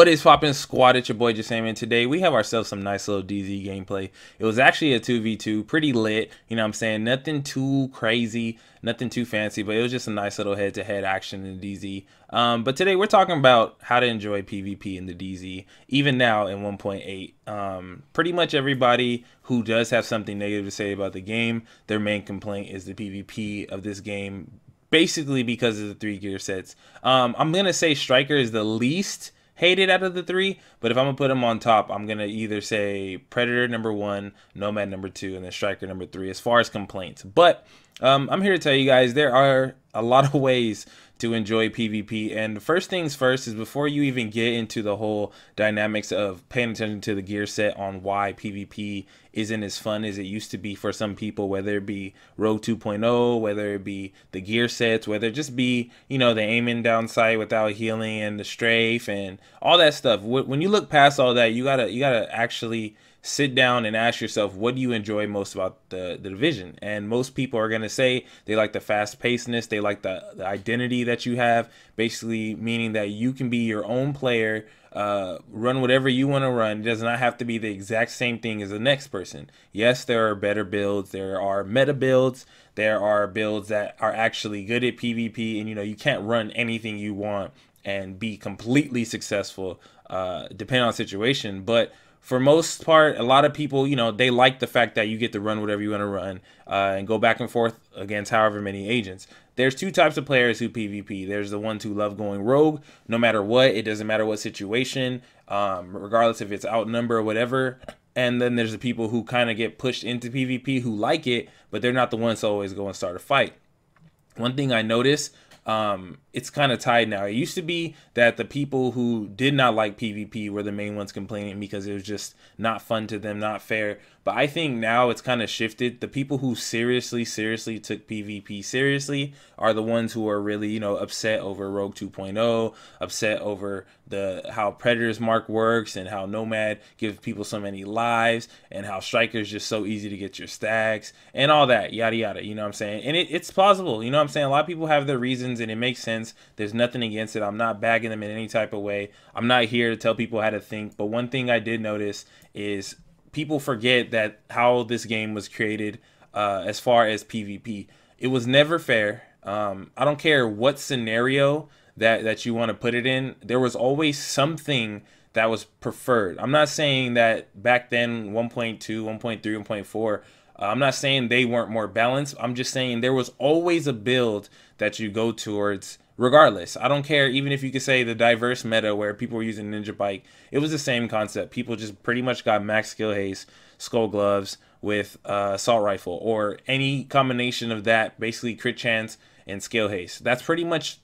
What is poppin' squad? It's your boy Jesimein. Today we have ourselves some nice little DZ gameplay. It was actually a 2v2, pretty lit, you know what I'm saying? Nothing too crazy, nothing too fancy, but it was just a nice little head-to-head action in the DZ. But today we're talking about how to enjoy PvP in the DZ, even now in 1.8. Pretty much everybody who does have something negative to say about the game, their main complaint is the PvP of this game, basically because of the 3 gear sets. I'm going to say Striker is the least hated out of the 3, but if I'm gonna put them on top, I'm gonna either say Predator #1, Nomad #2, and then Striker #3 as far as complaints. But I'm here to tell you guys there are a lot of ways to enjoy PvP, and first things first is before you even get into the whole dynamics of paying attention to the gear set on why PvP isn't as fun as it used to be for some people, whether it be Rogue 2.0, whether it be the gear sets, whether it just be, you know, the aiming down sight without healing and the strafe and all that stuff. When you look past all that, you gotta actually sit down and ask yourself, what do you enjoy most about the division? And most people are going to say they like the fast pacedness, they like the identity that you have, basically meaning that you can be your own player, run whatever you want to run. It does not have to be the exact same thing as the next person. Yes, there are better builds, there are meta builds, there are builds that are actually good at PvP, and you know, you can't run anything you want and be completely successful depending on the situation. But for most part, a lot of people, you know, they like the fact that you get to run whatever you want to run and go back and forth against however many agents. There's 2 types of players who PvP. There's the ones who love going rogue, no matter what. It doesn't matter what situation, regardless if it's outnumbered or whatever. And then there's the people who kind of get pushed into PvP who like it, but they're not the ones to always go and start a fight. One thing I noticed, it's kind of tied now. It used to be that the people who did not like PvP were the main ones complaining because it was just not fun to them, not fair. But I think now it's kind of shifted. The people who seriously took PvP seriously are the ones who are really, you know, upset over Rogue 2.0, upset over how Predator's mark works and how Nomad gives people so many lives and how Striker's just so easy to get your stacks and all that, yada yada, you know what I'm saying? And it's plausible, you know what I'm saying? A lot of people have their reasons and it makes sense. There's nothing against it. I'm not bagging them in any type of way. I'm not here to tell people how to think. But one thing I did notice is people forget that how this game was created as far as PvP. It was never fair. I don't care what scenario that you want to put it in. There was always something that was preferred. I'm not saying that back then 1.2, 1.3, 1.4, I'm not saying they weren't more balanced. I'm just saying there was always a build that you go towards regardless. I don't care, even if you could say the diverse meta where people were using Ninja Bike, it was the same concept. People just pretty much got max skill haste, skull gloves with assault rifle, or any combination of that, basically crit chance and skill haste. That's pretty much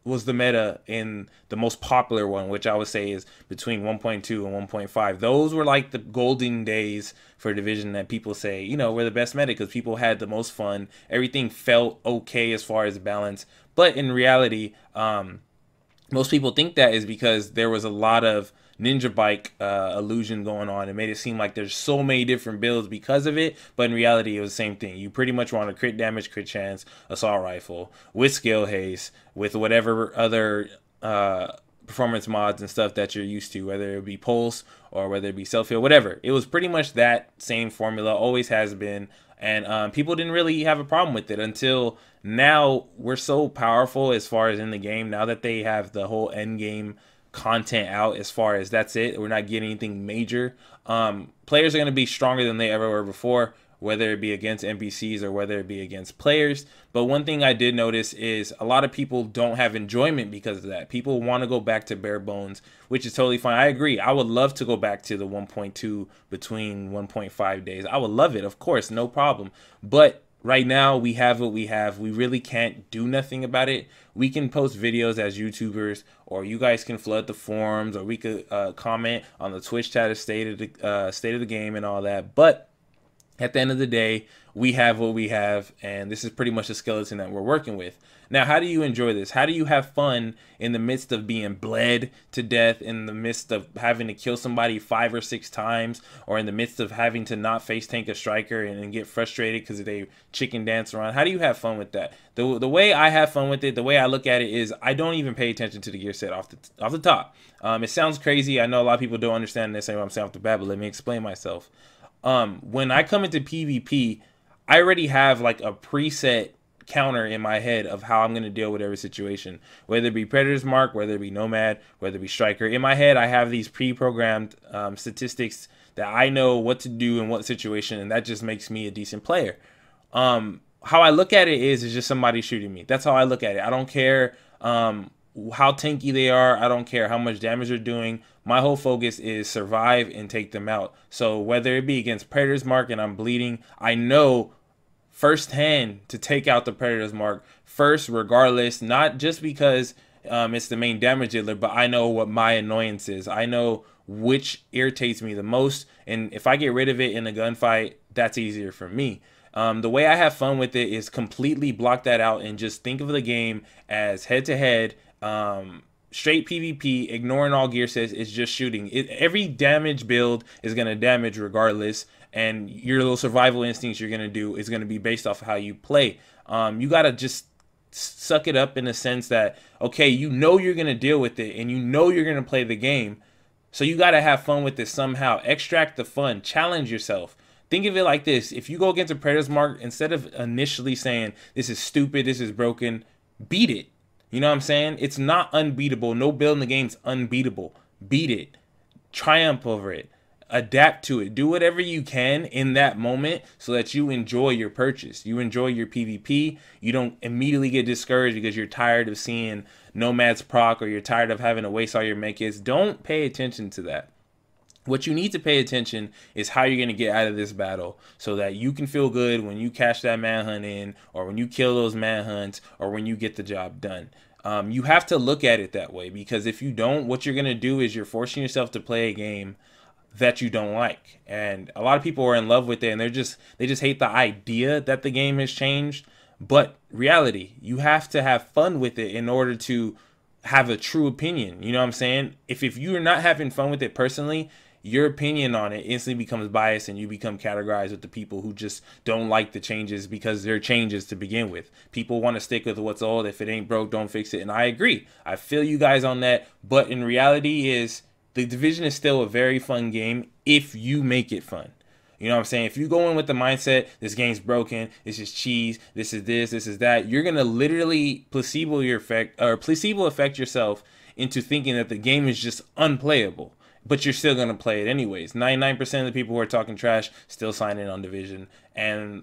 was the meta in the most popular one, which I would say is between 1.2 and 1.5. Those were like the golden days for Division that people say, you know, were the best meta because people had the most fun. Everything felt okay as far as balance. But in reality, most people think that is because there was a lot of Ninja Bike illusion going on. It made it seem like there's so many different builds because of it, but in reality it was the same thing. You pretty much want a crit damage, crit chance, assault rifle with skill haste, with whatever other performance mods and stuff that you're used to, whether it be pulse or whether it be self-heal, whatever. It was pretty much that same formula, always has been. And people didn't really have a problem with it until now. We're so powerful as far as in the game now that they have the whole end game content out. As far as that's it, we're not getting anything major. Players are going to be stronger than they ever were before, whether it be against NPCs or whether it be against players. But one thing I did notice is a lot of people don't have enjoyment because of that. People want to go back to bare bones, which is totally fine. I agree. I would love to go back to the 1.2 between 1.5 days. I would love it, of course, no problem. But right now, we have what we have. We really can't do nothing about it. We can post videos as YouTubers, or you guys can flood the forums, or we could comment on the Twitch chat of state of the game and all that. But At the end of the day, we have what we have, and this is pretty much the skeleton that we're working with. Now, how do you enjoy this? How do you have fun in the midst of being bled to death, in the midst of having to kill somebody 5 or 6 times, or in the midst of having to not face tank a striker and get frustrated because they chicken dance around? How do you have fun with that? The way I have fun with it, the way I look at it is I don't even pay attention to the gear set off the top. It sounds crazy. I know a lot of people don't understand this, what I'm saying off the bat, but let me explain myself. When I come into PvP, I already have like a preset counter in my head of how I'm going to deal with every situation, whether it be Predator's Mark, whether it be Nomad, whether it be Striker. In my head, I have these pre-programmed statistics that I know what to do in what situation, and that just makes me a decent player. How I look at it is just somebody shooting me. That's how I look at it. I don't care how tanky they are. I don't care how much damage they're doing. My whole focus is survive and take them out. So whether it be against Predator's Mark and I'm bleeding, I know firsthand to take out the Predator's Mark first, regardless, not just because it's the main damage dealer, but I know what my annoyance is. I know which irritates me the most, and if I get rid of it in a gunfight, that's easier for me. The way I have fun with it is completely block that out and just think of the game as head-to-head, straight PvP, ignoring all gear sets. It's just shooting. Every damage build is going to damage regardless, and your little survival instincts you're going to do is going to be based off of how you play. You got to just suck it up in the sense that, okay, you know you're going to deal with it, and you know you're going to play the game, so you got to have fun with it somehow. Extract the fun. Challenge yourself. Think of it like this. If you go against a Predator's Mark, instead of initially saying, this is stupid, this is broken, beat it. You know what I'm saying? It's not unbeatable. No build in the game's unbeatable. Beat it. Triumph over it. Adapt to it. Do whatever you can in that moment so that you enjoy your purchase. You enjoy your PvP. You don't immediately get discouraged because you're tired of seeing Nomad's proc or you're tired of having to waste all your medkits. Don't pay attention to that. What you need to pay attention is how you're going to get out of this battle so that you can feel good when you cash that manhunt in, or when you kill those manhunts, or when you get the job done. You have to look at it that way, because if you don't, what you're going to do is you're forcing yourself to play a game that you don't like. And a lot of people are in love with it, and they just hate the idea that the game has changed. But reality, you have to have fun with it in order to have a true opinion. You know what I'm saying? If you're not having fun with it personally, your opinion on it instantly becomes biased, and you become categorized with the people who just don't like the changes because they're changes to begin with. People want to stick with what's old. If it ain't broke, don't fix it. And I agree. I feel you guys on that. But in reality is the Division is still a very fun game if you make it fun. You know what I'm saying? If you go in with the mindset, this game's broken, this is cheese, this is this, this is that, you're going to literally placebo effect yourself into thinking that the game is just unplayable. But you're still going to play it anyways. 99% of the people who are talking trash still sign in on Division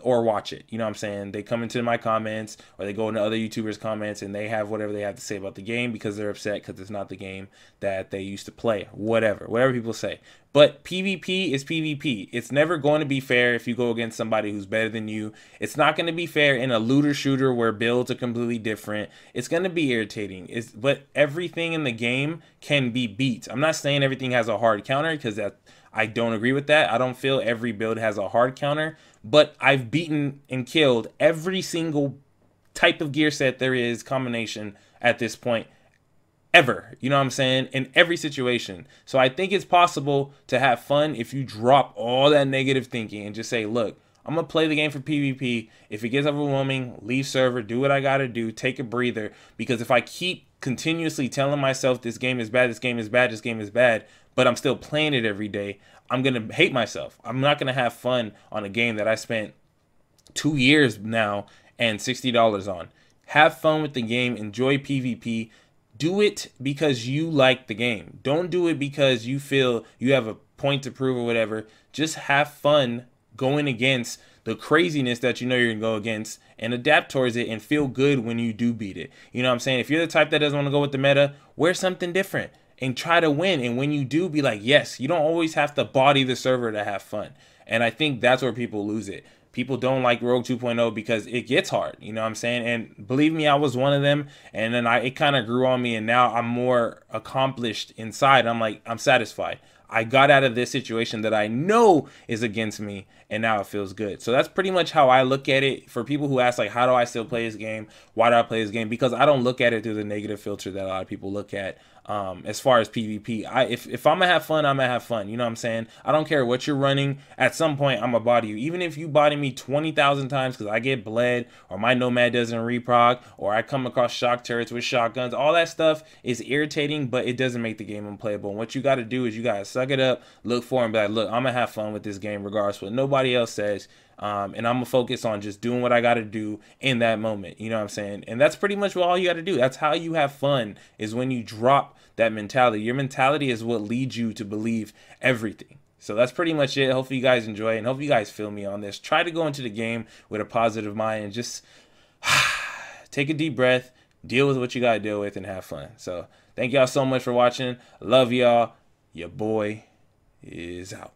or watch it. You know what I'm saying? They come into my comments, or they go into other YouTubers' comments, and they have whatever they have to say about the game because they're upset because it's not the game that they used to play. Whatever people say. But PvP is PvP. It's never going to be fair if you go against somebody who's better than you. It's not going to be fair in a looter shooter where builds are completely different. It's going to be irritating. But everything in the game can be beat. I'm not saying everything has a hard counter, because I don't agree with that. I don't feel every build has a hard counter. But I've beaten and killed every single type of gear set there is, combination at this point, ever. You know what I'm saying? In every situation. So I think it's possible to have fun if you drop all that negative thinking and just say, look, I'm going to play the game for PvP. If it gets overwhelming, leave server, do what I got to do, take a breather. Because if I keep continuously telling myself this game is bad, this game is bad, this game is bad, but I'm still playing it every day, I'm going to hate myself. I'm not going to have fun on a game that I spent 2 years now and $60 on. Have fun with the game. Enjoy PvP. Do it because you like the game. Don't do it because you feel you have a point to prove or whatever. Just have fun going against the craziness that you know you're going to go against, and adapt towards it and feel good when you do beat it. You know what I'm saying? If you're the type that doesn't want to go with the meta, wear something different and try to win. And when you do, be like, yes. You don't always have to body the server to have fun. And I think that's where people lose it. People don't like Rogue 2.0 because it gets hard. You know what I'm saying? And believe me, I was one of them. And then it kind of grew on me. And now I'm more accomplished inside. I'm like, I'm satisfied. I got out of this situation that I know is against me, and now it feels good. So that's pretty much how I look at it. For people who ask, like, how do I still play this game? Why do I play this game? Because I don't look at it through the negative filter that a lot of people look at. As far as PvP, if I'm gonna have fun, I'm gonna have fun. You know what I'm saying? I don't care what you're running. At some point, I'm gonna body you. Even if you body me 20,000 times because I get bled, or my nomad doesn't reproc, or I come across shock turrets with shotguns, all that stuff is irritating, but it doesn't make the game unplayable. And what you got to do is you got to suck it up, look for it, and be like, look, I'm gonna have fun with this game regardless of what nobody else says. And I'm gonna focus on just doing what I got to do in that moment. You know what I'm saying? And that's pretty much what all you got to do. That's how you have fun, is when you drop that mentality. Your mentality is what leads you to believe everything. So that's pretty much it. Hopefully you guys enjoy it, and hope you guys feel me on this. Try to go into the game with a positive mind and just take a deep breath, deal with what you got to deal with, and have fun. So thank y'all so much for watching. Love y'all. Your boy is out.